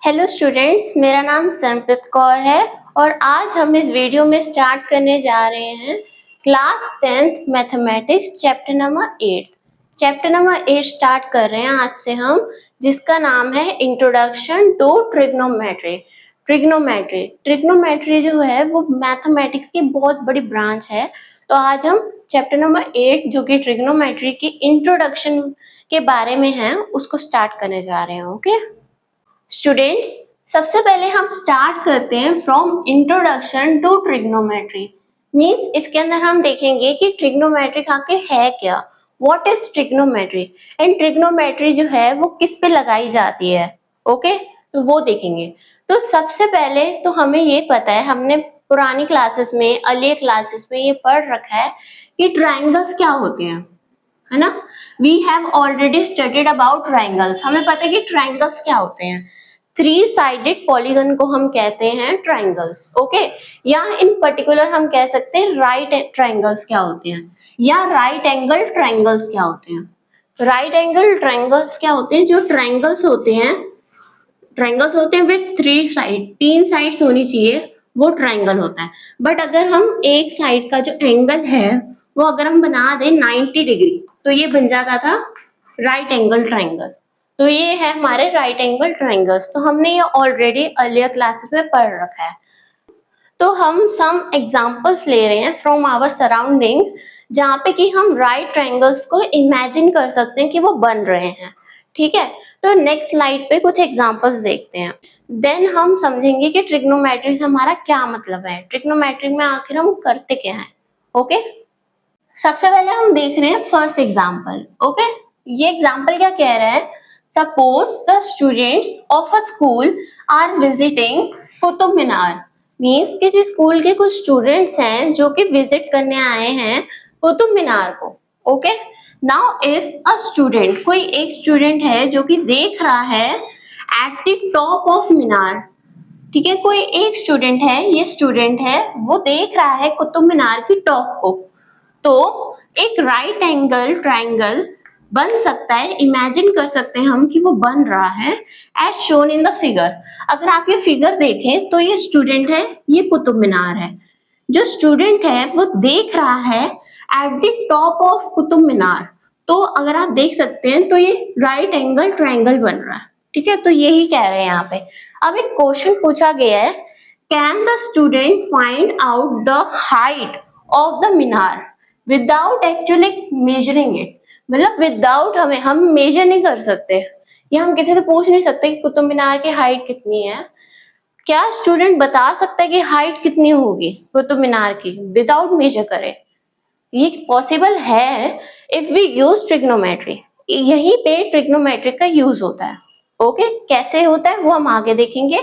Hello students, मेरा नाम संप्रीत कौर है और आज हम इस वीडियो में स्टार्ट करने जा रहे हैं class 10th mathematics chapter number 8। Chapter number 8 start कर रहे हैं आज से हम, जिसका नाम है इंट्रोडक्शन टू ट्रिग्नोमेट्री। ट्रिग्नोमेट्री जो है वो मैथमेटिक्स की बहुत बड़ी ब्रांच है। तो आज हम चैप्टर नंबर 8 जो कि ट्रिग्नोमेट्री की इंट्रोडक्शन के बारे में है उसको स्टार्ट करने जा रहे हैं। ओके स्टूडेंट्स, सबसे पहले हम स्टार्ट करते हैं from introduction to trigonometry. Means इसके अंदर हम देखेंगे कि ट्रिग्नोमेट्री आखिर है क्या, what is trigonometry and trigonometry जो है वो किस पे लगाई जाती है। ओके तो वो देखेंगे। तो सबसे पहले तो हमें ये पता है, हमने पुरानी क्लासेस में, अर्लियर क्लासेस में ये पढ़ रखा है कि ट्राइंगल्स क्या होते हैं, है ना। We have already studied about triangles. हमें पता है कि ट्राइंगल्स क्या होते हैं। थ्री साइडेड पॉलीगन को हम कहते हैं ट्राइंगल्स। ओके, या इन पर्टिकुलर हम कह सकते हैं राइट ट्राइंगल्स क्या होते हैं, या राइट एंगल ट्राइंगल्स क्या होते हैं। राइट एंगल ट्राइंगल्स क्या होते हैं? जो ट्राइंगल्स होते हैं विथ थ्री साइड, तीन साइड्स होनी चाहिए, वो ट्राइंगल होता है। बट अगर हम एक साइड का जो एंगल है वो अगर हम बना दें 90 डिग्री तो ये बन जाता था राइट एंगल ट्राइंगल। तो ये है हमारे राइट एंगल ट्राइंगल्स। तो हमने ये ऑलरेडी अर्लियर क्लासेस में पढ़ रखा है। तो हम सम एग्जांपल्स ले रहे हैं फ्रॉम आवर सराउंडिंग्स, जहाँ पे कि हम राइट ट्राइंगल्स को इमेजिन कर सकते हैं कि वो बन रहे हैं। ठीक है, तो नेक्स्ट स्लाइड पे कुछ एग्जांपल्स देखते हैं, देन हम समझेंगे कि ट्रिग्नोमेट्री से हमारा क्या मतलब है, ट्रिग्नोमेट्री में आखिर हम करते क्या हैं। ओके, सबसे पहले हम देख रहे हैं फर्स्ट एग्जांपल। ओके, ये एग्जांपल क्या कह रहा है? Suppose the students of a school are visiting Qutub Minar. Means किसी स्कूल के कुछ स्टूडेंट्स हैं जो कि विजिट करने आए हैं कुतुब मीनार को। Okay, now if a student, कोई एक स्टूडेंट है जो कि देख रहा है एट द टॉप ऑफ मीनार। ठीक है, कोई एक स्टूडेंट है, ये स्टूडेंट है, वो देख रहा है कुतुब मीनार की टॉप को। तो एक राइट एंगल ट्राइंगल बन सकता है, इमेजिन कर सकते हैं हम कि वो बन रहा है as shown in the figure. अगर आप ये फिगर देखें तो ये स्टूडेंट है, ये कुतुब मीनार है। जो स्टूडेंट है वो देख रहा है at the top of Qutub Minar. तो अगर आप देख सकते हैं तो ये राइट एंगल ट्राइंगल बन रहा है। ठीक है, तो यही कह रहे हैं यहाँ पे। अब एक क्वेश्चन पूछा गया है, can the student find out the height of the Minar without actually measuring it. मतलब विदाउट हम मेजर नहीं कर सकते, या हम किसी से पूछ नहीं सकते कि कुतुब मीनार की हाइट कितनी है। क्या स्टूडेंट बता सकता है कि हाइट कितनी होगी कुतुब मीनार की विदाउट मेजर करे? ये पॉसिबल है इफ वी यूज ट्रिग्नोमेट्री। यहीं पे ट्रिग्नोमेट्री का यूज होता है। ओके, कैसे होता है वो हम आगे देखेंगे।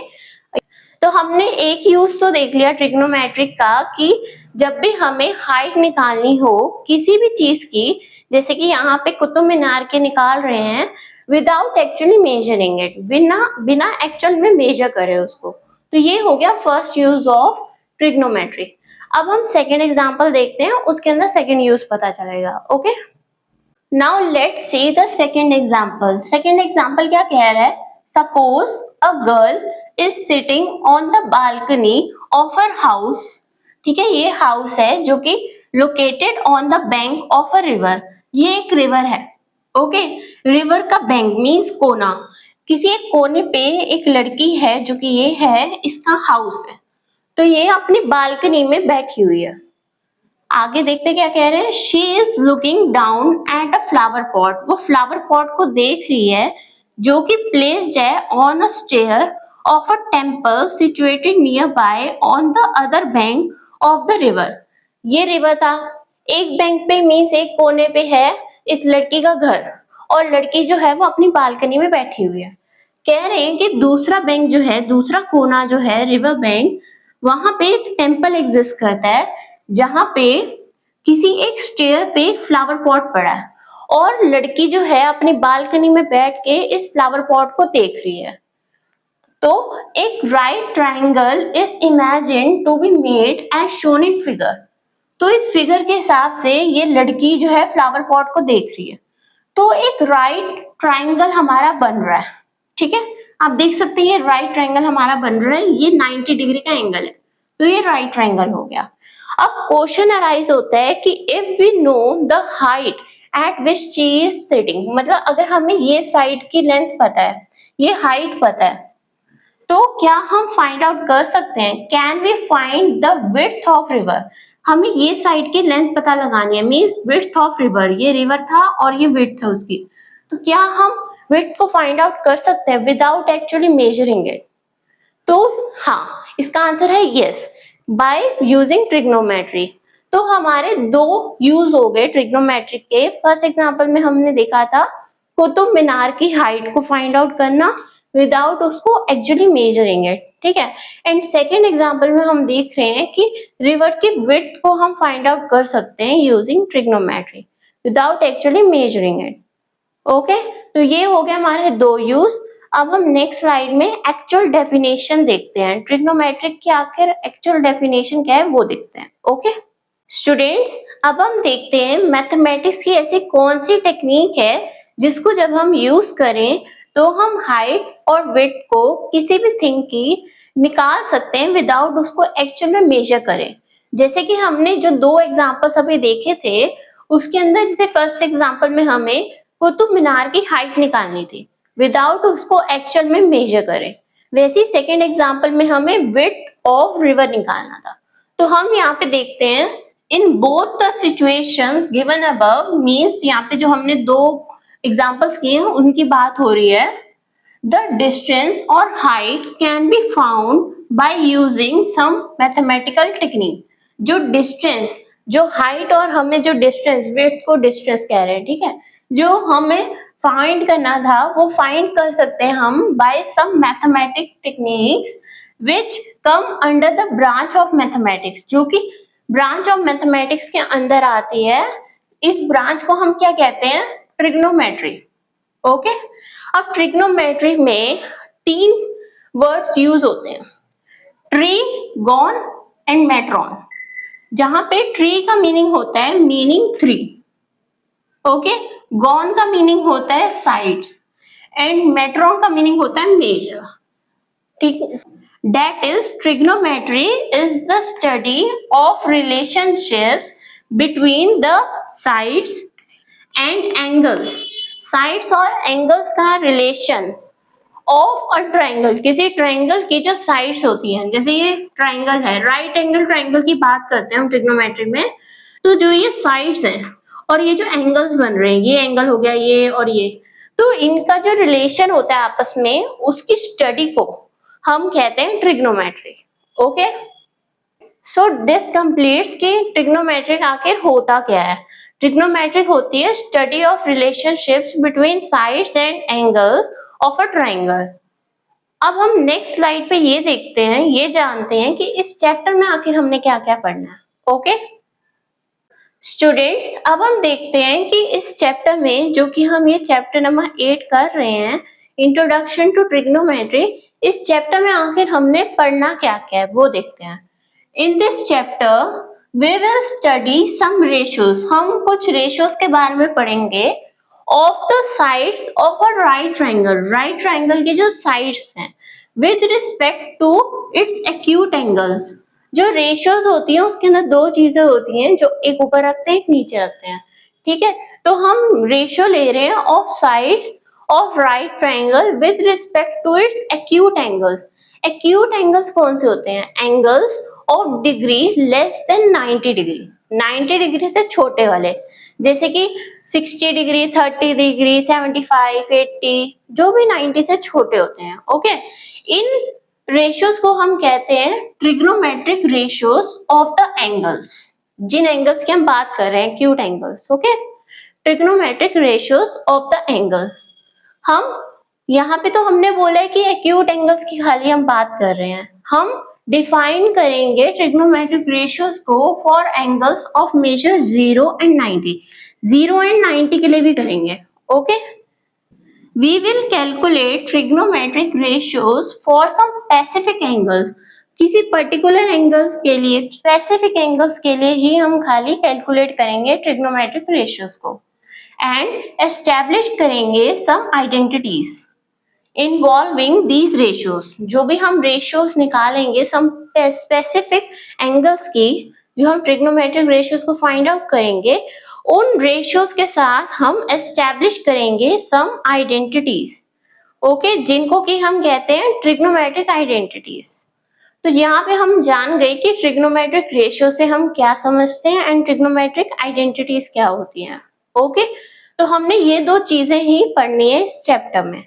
तो हमने एक यूज तो देख लिया ट्रिग्नोमेट्रिक का कि जब भी हमें हाइट निकालनी हो किसी भी चीज की, जैसे कि यहाँ पे कुतुब मीनार के निकाल रहे हैं विदाउट एक्चुअली मेजरिंग इट, बिना एक्चुअल में मेजर करे उसको। तो ये हो गया फर्स्ट यूज ऑफ ट्रिग्नोमेट्री। अब हम सेकेंड एग्जाम्पल देखते हैं, उसके अंदर सेकेंड यूज पता चलेगा। Okay, now let's see the second example. Second example क्या कह रहा है? Suppose a girl is sitting on the balcony of her house. ठीक है, ये हाउस है जो कि located on the bank of a river. ये एक रिवर है। ओके, रिवर का बैंक मीन्स कोना, किसी एक कोने पे एक लड़की है जो कि ये है, इसका हाउस है। तो ये अपनी बालकनी में बैठी हुई है। आगे देखते क्या कह रहे हैं। She is looking down at a flower pot. वो फ्लावर पॉट को देख रही है जो कि प्लेस्ड है on a stair of a temple situated near by on the other bank of the river. ये रिवर था, एक बैंक पे मीन्स एक कोने पे है इस लड़की का घर, और लड़की जो है वो अपनी बालकनी में बैठी हुई है। कह रहे हैं कि दूसरा बैंक जो है, दूसरा कोना जो है रिवर बैंक, वहां पे एक टेम्पल एग्जिस्ट करता है जहां पे किसी एक स्टेयर पे एक फ्लावर पॉट पड़ा है, और लड़की जो है अपनी बालकनी में बैठ के इस फ्लावर पॉट को देख रही है। तो एक right triangle is imagine to be made as shown in figure. तो इस फिगर के हिसाब से ये लड़की जो है फ्लावर पॉट को देख रही है, तो एक राइट ट्राइंगल हमारा बन रहा है। ठीक है, आप देख सकते हैं ये राइट ट्रायंगल हमारा बन रहा है, ये 90 डिग्री का एंगल है, तो ये राइट ट्रायंगल हो गया। अब क्वेश्चन अराइज होता है कि if we know the height at which she is sitting, मतलब अगर हमें ये साइड की लेंथ पता है, ये हाइट पता है, तो क्या हम फाइंड आउट कर सकते हैं, can we find the width of river. हमें ये साइड की लेंथ पता लगानी है, मींस विड्थ ऑफ रिवर, ये रिवर था और ये विड्थ है उसकी, तो क्या हम विड्थ को फाइंड आउट कर सकते हैं विदाउट एक्चुअली मेजरिंग इट। तो हाँ, इसका आंसर है यस, बाय यूजिंग ट्रिग्नोमेट्री। तो हमारे दो यूज हो गए ट्रिग्नोमेट्री के। फर्स्ट एग्जांपल में हमने देखा था कुतुब मीनार की हाइट को फाइंड आउट करना विदाउट उसको एक्चुअली मेजरिंग इट, ठीक है। एंड सेकेंड एग्जांपल में हम देख रहे हैं कि रिवर की विड्थ को हम फाइंड आउट कर सकते हैं using trigonometry without actually measuring it. Okay, तो ये हो गया हमारे दो यूज। अब हम नेक्स्ट स्लाइड में एक्चुअल डेफिनेशन देखते हैं, ट्रिग्नोमेट्रिक की आखिर एक्चुअल डेफिनेशन क्या है वो देखते हैं। ओके स्टूडेंट्स, अब हम देखते हैं मैथमेटिक्स की ऐसी कौन सी टेक्निक है जिसको जब हम यूज करें तो हम हाइट और विड्थ को किसी भी थिंग की निकाल सकते हैं विदाउट उसको एक्चुअल में मेजर करें। जैसे कि हमने जो दो एग्जांपल्स अभी देखे थे उसके अंदर, जैसे फर्स्ट एग्जांपल में हमें कुतुब मीनार की हाइट निकालनी थी विदाउट उसको एक्चुअल में मेजर करें, वैसे सेकेंड एग्जांपल में हमें विड्थ ऑफ रिवर निकालना था। तो हम यहाँ पे देखते हैं in both the situations given above, means यहाँ पे जो हमने दो एग्जांपल्स किए हैं उनकी बात हो रही है। द डिस्टेंस और height can be found by using some mathematical technique. जो डिस्टेंस, जो हाइट और हमें जो डिस्टेंस, विड्थ को डिस्टेंस कह रहे हैं, ठीक है, जो हमें फाइंड करना था वो फाइंड कर सकते हैं हम by some mathematic techniques which come under the branch of mathematics, जो कि ब्रांच ऑफ मैथमेटिक्स के अंदर आती है। इस ब्रांच को हम क्या कहते हैं, ट्रिग्नोमेट्री। ओके, अब ट्रिग्नोमेट्री में तीन वर्ड्स यूज होते हैं, ट्री, गॉन एंड मेट्रॉन। जहां पे ट्री का मीनिंग होता है मीनिंग थ्री, ओके, गॉन का मीनिंग होता है साइड्स एंड मेट्रॉन का मीनिंग होता है मेजर, ठीक है। That is trigonometry is the study of relationships between the sides and angles. Sides और एंगल्स का रिलेशन ऑफ अ ट्रायंगल, किसी ट्रायंगल की जो साइड्स होती हैं, जैसे ये ट्रायंगल है, राइट एंगल ट्रायंगल की बात करते हैं हम ट्रिग्नोमेट्री में, तो जो ये साइड्स हैं और ये जो एंगल्स बन रहे हैं, ये एंगल हो गया ये और ये, तो इनका जो रिलेशन होता है आपस में, उसकी स्टडी को हम कहते हैं trigonometry. Okay, so this completes कि ट्रिग्नोमेट्रिक आखिर होता क्या है। ट्रिग्नोमेट्रिक होती है study of relationships between sides and angles of a triangle. अब हम नेक्स्ट स्लाइड पे ये देखते हैं, ये जानते हैं कि इस चैप्टर में आखिर हमने क्या क्या पढ़ना है। ओके स्टूडेंट्स, अब हम देखते हैं कि इस चैप्टर में, जो कि हम ये चैप्टर नंबर 8 कर रहे हैं, इंट्रोडक्शन टू ट्रिग्नोमेट्री, इस चैप्टर में आखिर हमने पढ़ना क्या क्या है वो देखते हैं। In this chapter we will study some ratios, हम कुछ रेशियोज के बारे में पढ़ेंगे of the sides of a right triangle. Right triangle के जो साइड्स हैं with respect to its acute angles. जो रेशियोज होती है उसके अंदर दो चीजें होती हैं, जो एक ऊपर रखते हैं एक नीचे रखते हैं, ठीक है। तो हम रेशियो ले रहे हैं of sides of right triangle with respect to its acute angles. Acute angles कौन से होते हैं, angles of degree less than 90 degree, 90 degree से छोटे वाले, जैसे कि 60 डिग्री, 30 डिग्री, 75, 80, जो भी 90 से छोटे होते हैं। ओके, इन रेशियोज को हम कहते हैं trigonometric ratios of the angles. जिन एंगल्स की हम बात कर रहे हैं, acute angles, okay, trigonometric ratios of the angles. हम यहाँ पे तो हमने बोला है कि एक्यूट एंगल्स की खाली हम बात कर रहे हैं, हम डिफाइन करेंगे ट्रिग्नोमेट्रिक रेशियोज को for angles of measure 0 and 90, 0 and 90 के लिए भी करेंगे। Okay, we will calculate trigonometric ratios for some specific angles। किसी पर्टिकुलर एंगल्स के लिए, स्पेसिफिक एंगल्स के लिए ही हम खाली कैलकुलेट करेंगे ट्रिग्नोमेट्रिक रेशियोज को, एंड एस्टैब्लिश करेंगे सम आइडेंटिटीज। इन्वॉल्विंग दीज रेशियोज, जो भी हम रेशियोज निकालेंगे सम स्पेसिफिक एंगल्स की, जो हम ट्रिग्नोमेट्रिक रेशियोज को फाइंड आउट करेंगे, उन रेशियोज के साथ हम एस्टेब्लिश करेंगे सम आइडेंटिटीज, ओके, जिनको कि हम कहते हैं ट्रिग्नोमेट्रिक आइडेंटिटीज। तो यहाँ पे हम जान गए कि ट्रिग्नोमेट्रिक रेशियो से हम क्या समझते हैं एंड ट्रिग्नोमेट्रिक आइडेंटिटीज क्या होती हैं, ओके। तो हमने ये दो चीजें ही पढ़नी है इस चैप्टर में।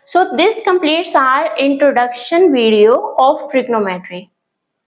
So this completes our introduction video of trigonometry.